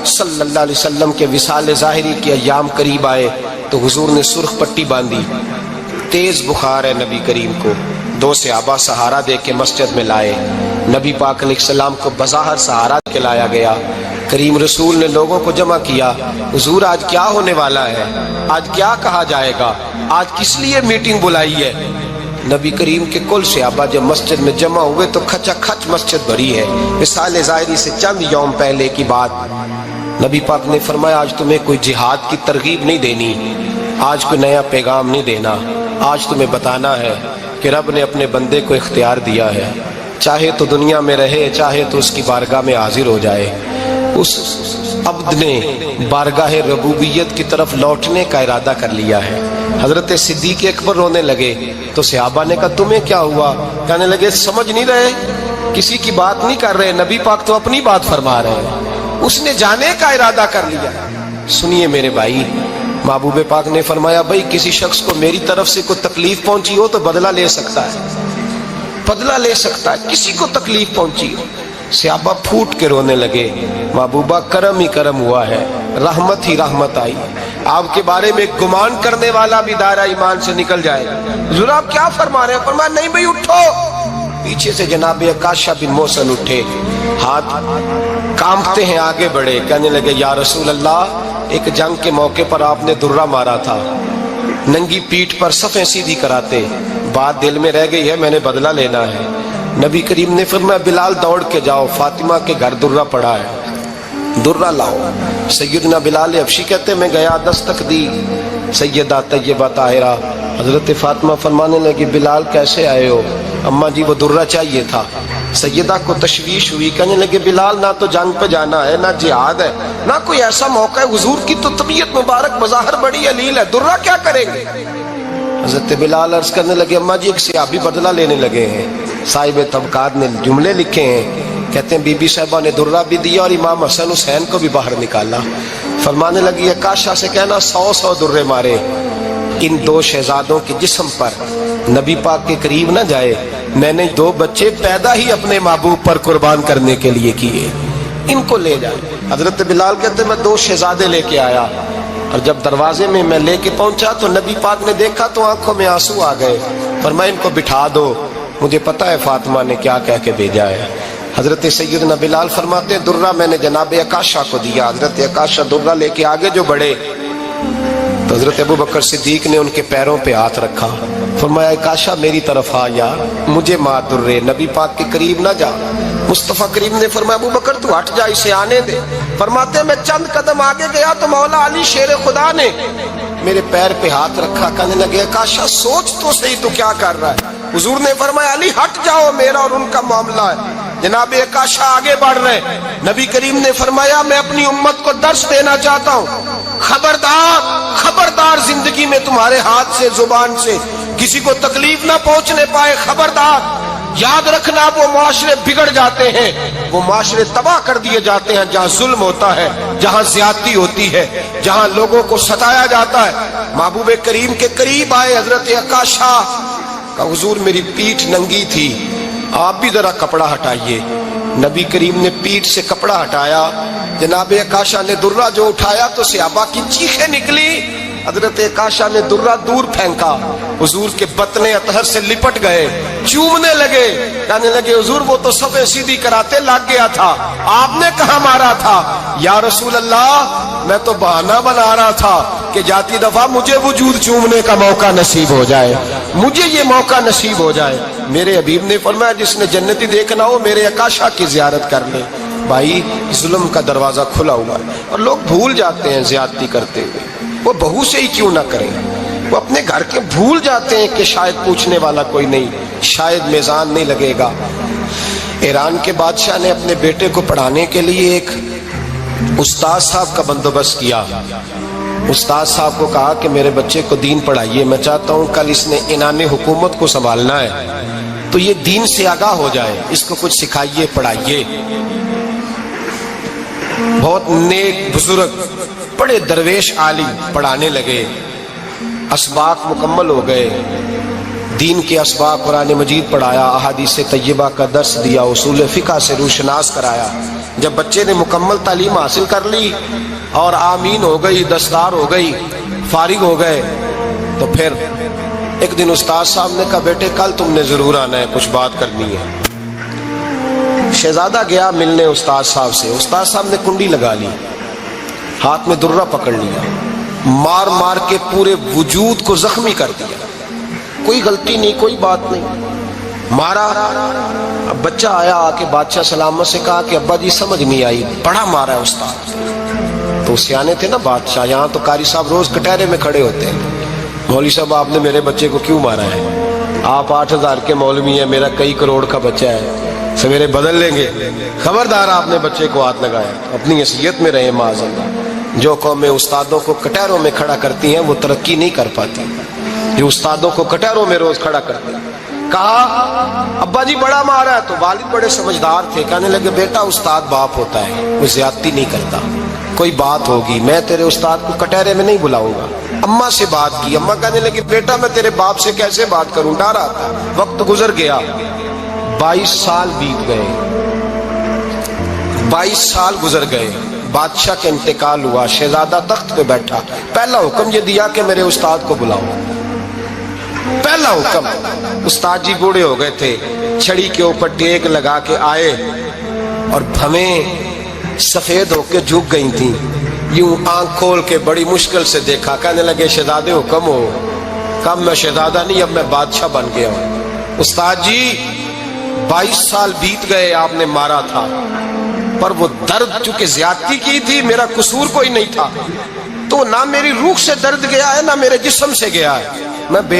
صلی اللہ علیہ وسلم کے وصال ظاہری کے ایام قریب آئے تو حضور نے سرخ پٹی باندھی، تیز بخار ہے نبی کریم کو، دو صحابہ سہارا دے کے مسجد میں لائے، نبی پاک علیہ السلام کو بظاہر سہارا کے لایا گیا۔ کریم رسول نے لوگوں کو جمع کیا، حضور آج کیا ہونے والا ہے، آج کیا کہا جائے گا، آج کس لیے میٹنگ بلائی ہے؟ نبی کریم کے کل صحابہ جب مسجد میں جمع ہوئے تو کھچا کھچ مسجد بھری ہے۔ وصال ظاہری سے چند یوم پہلے کی بات، نبی پاک نے فرمایا آج تمہیں کوئی جہاد کی ترغیب نہیں دینی، آج کوئی نیا پیغام نہیں دینا، آج تمہیں بتانا ہے کہ رب نے اپنے بندے کو اختیار دیا ہے، چاہے تو دنیا میں رہے، چاہے تو اس کی بارگاہ میں حاضر ہو جائے۔ اس عبد نے بارگاہ ربوبیت کی طرف لوٹنے کا ارادہ کر لیا ہے۔ حضرت صدیق اکبر رونے لگے تو صحابہ نے کہا تمہیں کیا ہوا؟ کہنے لگے سمجھ نہیں رہے، کسی کی بات نہیں کر رہے، نبی پاک تو اپنی بات فرما رہے ہیں، اس نے جانے کا ارادہ کر لیا۔ سنیے میرے بھائی، محبوب پاک نے فرمایا بھائی کسی شخص کو میری طرف سے کوئی تکلیف پہنچی ہو تو بدلہ لے سکتا ہے، بدلہ لے سکتا ہے، کسی کو تکلیف پہنچی ہو۔ صحابہ پھوٹ کے رونے لگے، محبوبہ کرم ہی کرم ہوا ہے، رحمت ہی رحمت آئی، آپ کے بارے میں گمان کرنے والا بھی دائرہ ایمان سے نکل جائے گا۔ حضور آپ کیا فرما رہے ہیں؟ فرمایا نہیں بھائی اٹھو۔ پیچھے سے جناب عکاشہ بن محصن اٹھے، ہاتھ کانپتے ہیں، آگے بڑھے، کہنے لگے یا رسول اللہ ایک جنگ کے موقع پر آپ نے درہ مارا تھا، ننگی پیٹھ پر صفیں سیدھی کراتے، بات دل میں رہ گئی ہے، میں نے بدلہ لینا ہے۔ نبی کریم نے فرمایا بلال دوڑ کے جاؤ، فاطمہ کے گھر درہ پڑا ہے، درہ لاؤ۔ سیدنا بلال حبشی کہتے میں گیا، دستک دی، سیدہ طیبہ طاہرہ حضرت فاطمہ فرمانے لگی بلال کیسے آئے ہو؟ اماں جی وہ درہ چاہیے تھا۔ سیدہ کو تشویش ہوئی، کہنے لگے بلال نہ تو جنگ پہ جانا ہے، نہ جہاد ہے، نہ کوئی ایسا موقع ہے، حضور کی تو طبیعت مبارک بظاہر بڑی علیل ہے، درہ کیا کریں گے؟ حضرت بلال عرض کرنے لگے اماں جی ایک صحابی بدلہ لینے لگے ہیں، صاحب طبقات نے جملے لکھے ہیں، کہتے ہیں بی بی صاحبہ نے درہ بھی دیا اور امام حسن حسین کو بھی باہر نکالا۔ فرمانے لگی عکاشہ سے کہنا 100 درے مارے، ان دو شہزادوں کے جسم پر نبی پاک کے قریب نہ جائے، میں نے 2 بچے پیدا ہی اپنے محبوب پر قربان کرنے کے لیے کیے، ان کو لے جائے۔ حضرت بلال کہتے میں 2 شہزادے لے کے آیا، اور جب دروازے میں میں لے کے پہنچا تو نبی پاک نے دیکھا تو آنکھوں میں آنسو آ گئے، فرمایا ان کو بٹھا دو، مجھے پتا ہے فاطمہ نے کیا کہہ کے بھیجا ہے۔ حضرت سیدنا بلال فرماتے ہیں درہ میں نے جناب عکاشہ کو دیا، حضرت عکاشہ درہ لے کے آگے جو بڑھے تو حضرت ابوبکر صدیق نے ان کے پیروں پہ ہاتھ رکھا، فرمایا عکاشہ میری طرف آ یار، مجھے مار درے، نبی پاک کے قریب نہ جا۔ مصطفیٰ کریم نے فرمایا ابوبکر تو ہٹ جا، اسے آنے دے۔ فرماتے ہیں میں چند قدم آگے گیا تو مولا علی شیر خدا نے میرے پیر پہ ہاتھ رکھا، کہنے لگے عکاشہ سوچ تو صحیح تو کیا کر رہا ہے؟ حضور نے فرمایا علی ہٹ جاؤ، میرا اور ان کا معاملہ ہے۔ جناب عکاشہ آگے بڑھ رہے، نبی کریم نے فرمایا میں اپنی امت کو درس دینا چاہتا ہوں، خبردار خبردار زندگی میں تمہارے ہاتھ سے زبان سے کسی کو تکلیف نہ پہنچنے پائے، خبردار یاد رکھنا وہ معاشرے بگڑ جاتے ہیں، وہ معاشرے تباہ کر دیے جاتے ہیں جہاں ظلم ہوتا ہے، جہاں زیادتی ہوتی ہے، جہاں لوگوں کو ستایا جاتا ہے۔ محبوب کریم کے قریب آئے حضرت عکاشہ کہ حضور میری پیٹھ ننگی تھی، آپ بھی ذرا کپڑا ہٹائیے۔ نبی کریم نے پیٹھ سے کپڑا ہٹایا، جناب عکاشہ نے درہ جو اٹھایا تو صحابہ کی چیخیں نکلی، حضرت عکاشہ نے درہ دور پھینکا، حضور کے بطن اطہر سے لپٹ گئے، چومنے لگے، کہنے لگے حضور وہ تو صفیں سیدھی کراتے لگ گیا تھا، آپ نے کہاں مارا تھا؟ یا رسول اللہ میں تو بہانہ بنا رہا تھا کہ جاتی دفعہ مجھے وجود چومنے کا موقع نصیب ہو جائے، مجھے یہ موقع نصیب ہو جائے۔ میرے حبیب نے فرمایا جس نے جنتی دیکھنا ہو میرے عکاشہ کی زیارت کر لے۔ بھائی ظلم کا دروازہ کھلا ہوا ہے اور لوگ بھول جاتے ہیں زیادتی کرتے ہوئے، وہ بہو سے ہی کیوں نہ کریں، وہ اپنے گھر کے بھول جاتے ہیں کہ شاید پوچھنے والا کوئی نہیں، شاید میزان نہیں لگے گا۔ ایران کے بادشاہ نے اپنے بیٹے کو پڑھانے کے لیے ایک استاد صاحب کا بندوبست کیا۔ استاد صاحب کو کہا کہ میرے بچے کو دین پڑھائیے، میں چاہتا ہوں کل اس نے عنان حکومت کو سنبھالنا ہے تو یہ دین سے آگاہ ہو جائے، اس کو کچھ سکھائیے پڑھائیے۔ بہت نیک بزرگ بڑے درویش عالم پڑھانے لگے، اسباق مکمل ہو گئے، دین کے اسباق قرآن مجید پڑھایا، احادیث طیبہ کا درس دیا، اصول فقہ سے روشناس کرایا۔ جب بچے نے مکمل تعلیم حاصل کر لی اور آمین ہو گئی، دستار ہو گئی، فارغ ہو گئے، تو پھر ایک دن استاد صاحب نے کہا بیٹے کل تم نے ضرور آنا ہے، کچھ بات کرنی ہے۔ شہزادہ گیا ملنے استاد صاحب سے، استاد صاحب نے کنڈی لگا لی، ہاتھ میں درہ پکڑ لیا، مار مار کے پورے وجود کو زخمی کر دیا، کوئی غلطی نہیں، کوئی بات نہیں، مارا۔ اب بچہ آیا آ کے بادشاہ سلامت سے کہا کہ ابا جی سمجھ نہیں آئی، بڑا مارا ہے استاد۔ تو سیانے تھے نا بادشاہ، یہاں تو قاری صاحب روز کٹہرے میں کھڑے ہوتے ہیں، مولوی صاحب آپ نے میرے بچے کو کیوں مارا ہے؟ آپ 8,000 کے مولوی ہیں، میرا کئی کروڑ کا بچہ ہے، سویرے بدل لیں گے، خبردار آپ نے بچے کو ہاتھ لگایا، اپنی حیثیت میں رہے معاذ اللہ۔ جو قومیں استادوں کو کٹہروں میں کھڑا کرتی ہیں وہ ترقی نہیں کر پاتی، جو استادوں کو کٹہروں میں روز کھڑا کرتے ہیں۔ کہا ابا جی بڑا مارا ہے، تو والد بڑے سمجھدار تھے، کہنے لگے بیٹا استاد باپ ہوتا ہے، وہ زیادتی نہیں کرتا، کوئی بات ہوگی میں تیرے استاد کو کٹہرے میں نہیں بلاؤں گا۔ اماں سے بات کی، اماں کہنے لگی بیٹا میں تیرے باپ سے کیسے بات کروں، ڈر آتا۔ وقت گزر گیا، 22 سال بیت گئے، 22 سال گزر گئے، بادشاہ کا انتقال ہوا، شہزادہ تخت پہ بیٹھا، پہلا حکم یہ دیا کہ میرے استاد کو بلاؤ، پہلا حکم۔ استاد جی بوڑھے ہو گئے تھے، چھڑی کے اوپر ٹیک لگا کے آئے اور بھویں سفید ہو کے جھک گئی تھیں، یوں آنکھ کھول کے بڑی مشکل سے دیکھا، کہنے لگے شہزادے حکم ہو۔ کہا میں شہزادہ نہیں، اب میں بادشاہ بن گیا ہوں۔ استاد جی 22 سال بیت گئے، آپ نے مارا تھا، پر وہ درد چونکہ زیادتی کی تھی، میرا قصور کوئی نہیں تھا، تو نہ میری روح سے درد گیا ہے نہ میرے جسم سے گیا ہے، میں بے